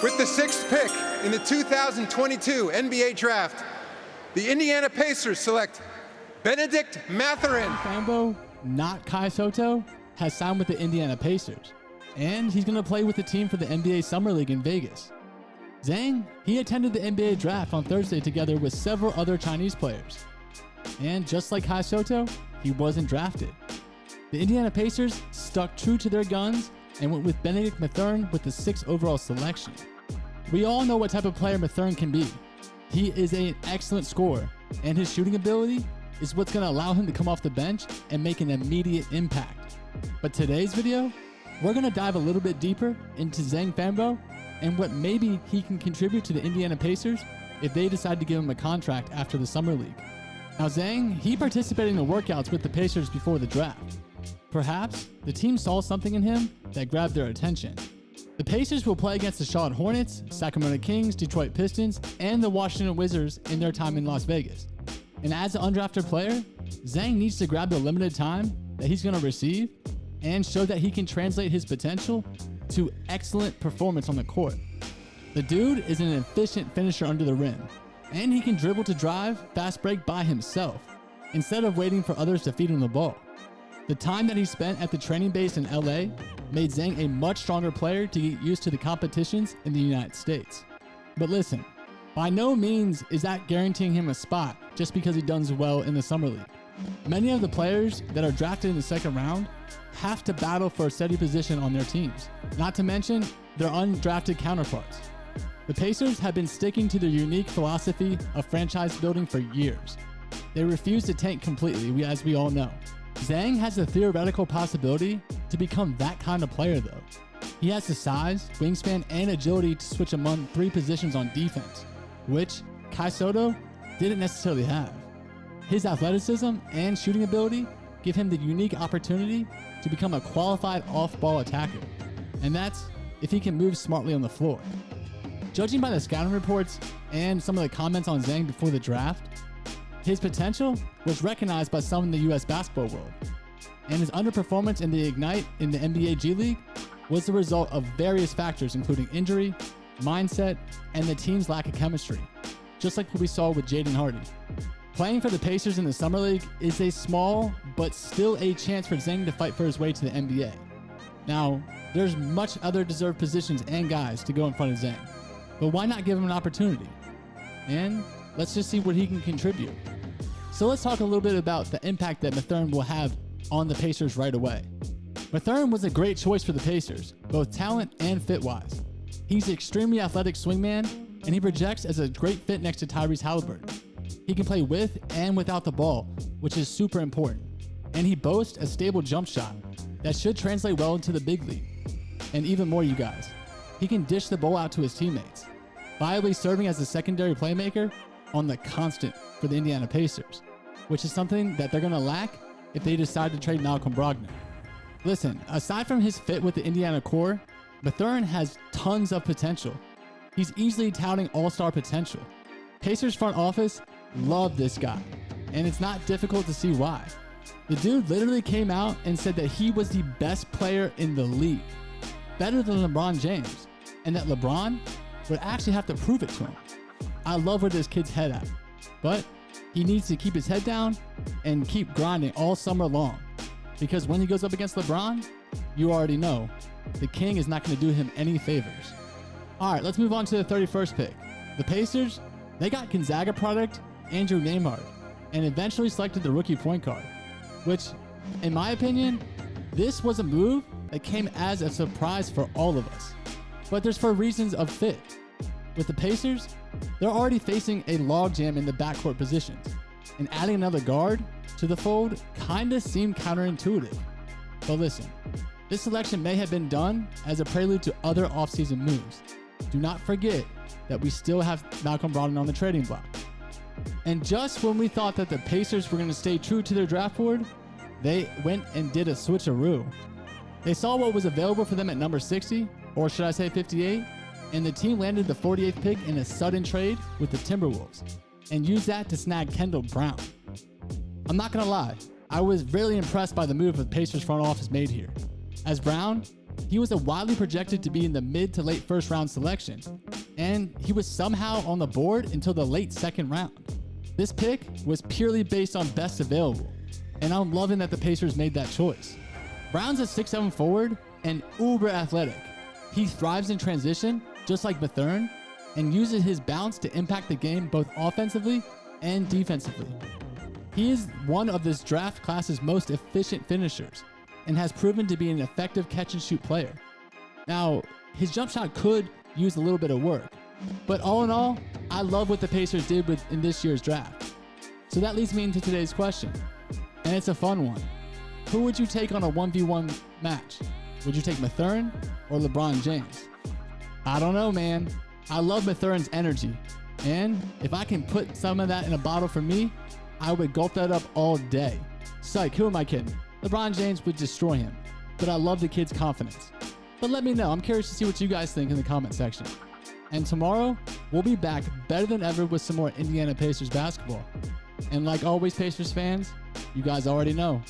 With the 6th pick in the 2022 NBA Draft, the Indiana Pacers select Bennedict Mathurin. Fanbo, not Kai Sotto, has signed with the Indiana Pacers, and he's going to play with the team for the NBA Summer League in Vegas. Zeng, he attended the NBA Draft on Thursday together with several other Chinese players. And just like Kai Sotto, he wasn't drafted. The Indiana Pacers stuck true to their guns and went with Bennedict Mathurin with the 6th overall selection. We all know what type of player Mathurin can be. He is an excellent scorer, and his shooting ability is what's going to allow him to come off the bench and make an immediate impact. But today's video, we're going to dive a little bit deeper into Zeng Fanbo and what maybe he can contribute to the Indiana Pacers if they decide to give him a contract after the Summer League. Now Zeng, he participated in the workouts with the Pacers before the draft. Perhaps the team saw something in him that grabbed their attention. The Pacers will play against the Charlotte Hornets, Sacramento Kings, Detroit Pistons, and the Washington Wizards in their time in Las Vegas. And as an undrafted player, Zeng needs to grab the limited time that he's going to receive and show that he can translate his potential to excellent performance on the court. The dude is an efficient finisher under the rim, and he can dribble to drive, fast break by himself, instead of waiting for others to feed him the ball. The time that he spent at the training base in LA made Zeng a much stronger player to get used to the competitions in the United States. But listen, by no means is that guaranteeing him a spot just because he does well in the Summer League. Many of the players that are drafted in the 2nd round have to battle for a steady position on their teams, not to mention their undrafted counterparts. The Pacers have been sticking to their unique philosophy of franchise building for years. They refuse to tank completely, as we all know. Zeng has a theoretical possibility to become that kind of player though. He has the size, wingspan, and agility to switch among 3 positions on defense, which Kai Sotto didn't necessarily have. His athleticism and shooting ability give him the unique opportunity to become a qualified off-ball attacker, and that's if he can move smartly on the floor. Judging by the scouting reports and some of the comments on Zeng before the draft, his potential was recognized by some in the US basketball world, and his underperformance in the Ignite in the NBA G League was the result of various factors including injury, mindset, and the team's lack of chemistry, just like what we saw with Jaden Hardy. Playing for the Pacers in the Summer League is a small, but still a chance for Zeng to fight for his way to the NBA. Now, there's much other deserved positions and guys to go in front of Zeng, but why not give him an opportunity? And let's just see what he can contribute. So let's talk a little bit about the impact that Mathurin will have on the Pacers right away. Mathurin was a great choice for the Pacers, both talent and fit-wise. He's an extremely athletic swingman, and he projects as a great fit next to Tyrese Haliburton. He can play with and without the ball, which is super important. And he boasts a stable jump shot that should translate well into the big league. And even more, you guys, he can dish the ball out to his teammates, viably serving as a secondary playmaker on the constant for the Indiana Pacers, which is something that they're going to lack if they decide to trade Malcolm Brogdon. Listen, aside from his fit with the Indiana core, Mathurin has tons of potential. He's easily touting all-star potential. Pacers front office love this guy, and it's not difficult to see why. The dude literally came out and said that he was the best player in the league, better than LeBron James, and that LeBron would actually have to prove it to him. I love where this kid's head at, but he needs to keep his head down and keep grinding all summer long, because when he goes up against LeBron, you already know the king is not going to do him any favors. All right, let's move on to the 31st pick. The Pacers, they got Gonzaga product Andrew Nembhard and eventually selected the rookie point guard, which, in my opinion, this was a move that came as a surprise for all of us. But there's for reasons of fit. With the Pacers, they're already facing a logjam in the backcourt positions, and adding another guard to the fold kinda seemed counterintuitive. But listen, this selection may have been done as a prelude to other offseason moves. Do not forget that we still have Malcolm Brogdon on the trading block. And just when we thought that the Pacers were going to stay true to their draft board, they went and did a switcheroo. They saw what was available for them at number 60, or should I say 58, and the team landed the 48th pick in a sudden trade with the Timberwolves, and used that to snag Kendall Brown. I'm not going to lie, I was really impressed by the move the Pacers front office made here, as Brown, he was a widely projected to be in the mid to late first round selection, and he was somehow on the board until the late second round. This pick was purely based on best available, and I'm loving that the Pacers made that choice. Brown's a 6'7" forward and uber athletic. He thrives in transition, just like Mathurin, and uses his bounce to impact the game both offensively and defensively. He is one of this draft class's most efficient finishers and has proven to be an effective catch-and-shoot player. Now, his jump shot could use a little bit of work, but all in all, I love what the Pacers did in this year's draft. So that leads me into today's question, and it's a fun one. Who would you take on a 1v1 match? Would you take Mathurin or LeBron James? I don't know, man. I love Mathurin's energy, and if I can put some of that in a bottle for me, I would gulp that up all day. Psych, who am I kidding? LeBron James would destroy him, but I love the kid's confidence. But let me know. I'm curious to see what you guys think in the comment section. And tomorrow, we'll be back better than ever with some more Indiana Pacers basketball. And like always, Pacers fans, you guys already know,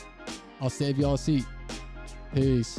I'll save y'all a seat. Peace.